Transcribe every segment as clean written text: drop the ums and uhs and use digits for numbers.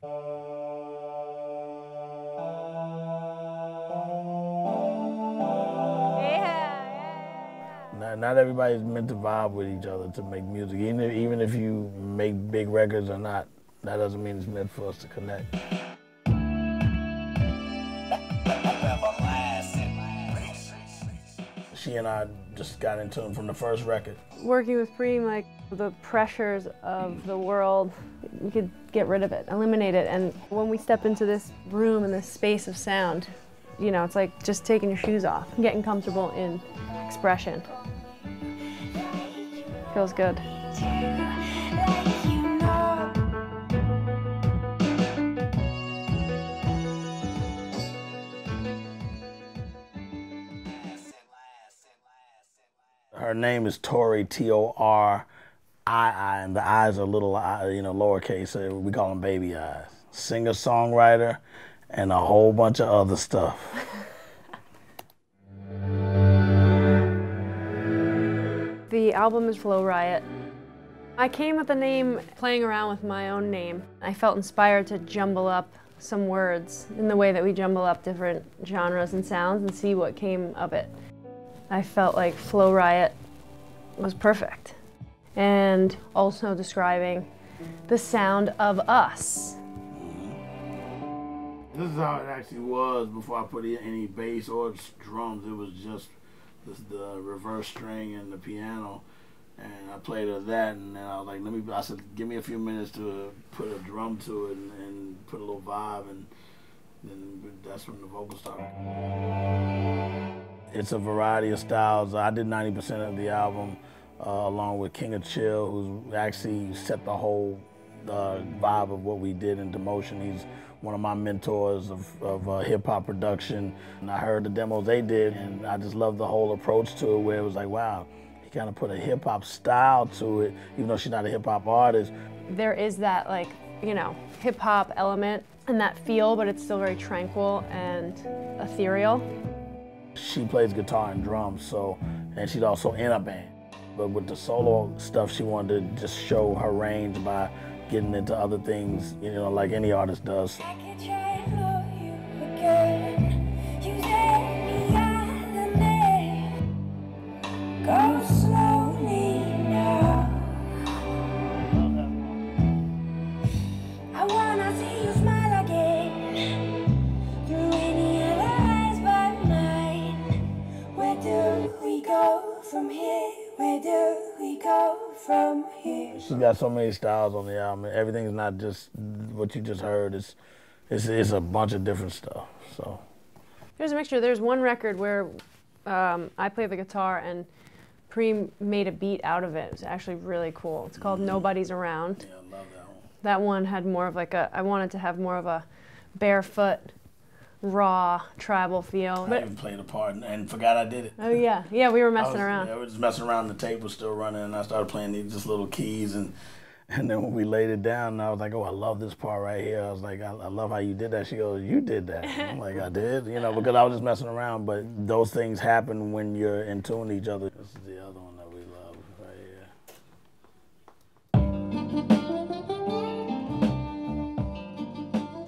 Not everybody's meant to vibe with each other to make music. Even if you make big records or not, that doesn't mean it's meant for us to connect. She and I just got in tune from the first record. Working with Preem, like the pressures of the world, we could get rid of it, eliminate it. And when we step into this room and this space of sound, you know, it's like just taking your shoes off, getting comfortable in expression. Feels good. Her name is Torie, Torii, and the I's are little, you know, lowercase, so we call them baby eyes. Singer-songwriter, and a whole bunch of other stuff. The album is Flow Roiit. I came with the name playing around with my own name. I felt inspired to jumble up some words in the way that we jumble up different genres and sounds and see what came of it. I felt like Flow Roiit was perfect. And also describing the sound of us. This is how it actually was before I put any bass or drums. It was just the reverse string and the piano. And I played with that, and then I was like, I said, give me a few minutes to put a drum to it and put a little vibe, and then that's when the vocals started. It's a variety of styles. I did 90% of the album along with King of Chill, who's actually set the whole vibe of what we did into motion. He's one of my mentors of hip-hop production. And I heard the demos they did, and I just loved the whole approach to it, where it was like, wow, he kind of put a hip-hop style to it, even though she's not a hip-hop artist. There is that, like, you know, hip-hop element and that feel, but it's still very tranquil and ethereal. She plays guitar and drums, so, and she's also in a band. But with the solo stuff, she wanted to just show her range by getting into other things, you know, like any artist does. I could try and love you again. You let me out of me. Go slowly now. I wanna see you smile again. Through any other eyes but mine. Where do we go from here? Where do we go from here? She's got so many styles on the album. Everything's not just what you just heard. It's a bunch of different stuff. So there's a mixture. There's one record where I play the guitar and Preem made a beat out of it. It was actually really cool. It's called Nobody's Around. Yeah, I love that one. That one had more of like I wanted to have more of a barefoot, raw tribal feel. I even played a part and forgot I did it. Oh yeah, yeah, we were messing around. Yeah, we were just messing around. The tape was still running, and I started playing these just little keys, and then when we laid it down, I was like, oh, I love this part right here. I was like, I love how you did that. She goes, you did that. I'm like, I did, you know, because I was just messing around. But those things happen when you're in tune with each other. This is the other one that we love right here.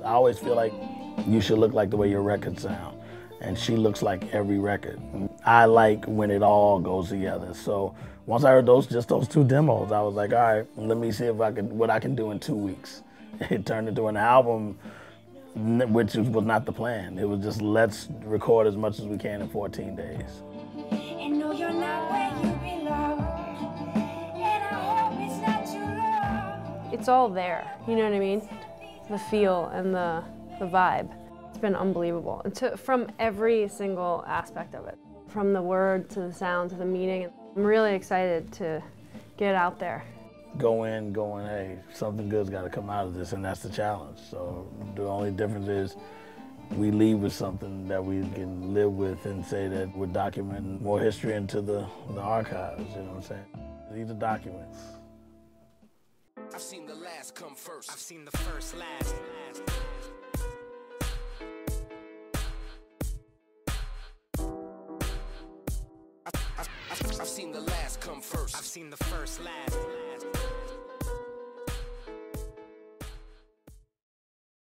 I always feel like you should look like the way your records sound. And she looks like every record. I like when it all goes together. So once I heard just those two demos, I was like, all right, let me see if what I can do in 2 weeks. It turned into an album, which was not the plan. It was just, let's record as much as we can in 14 days. And no, you're not where you belong. And I hope it's not too long. It's all there, you know what I mean? The feel and the vibe. It's been unbelievable. And from every single aspect of it. From the word to the sound to the meaning. I'm really excited to get out there. Go in going, hey, something good's got to come out of this, and that's the challenge. So the only difference is we leave with something that we can live with and say that we're documenting more history into the archives, you know what I'm saying? These are documents. I've seen the last come first. I've seen the first last. I've seen the last come first. I've seen the first last.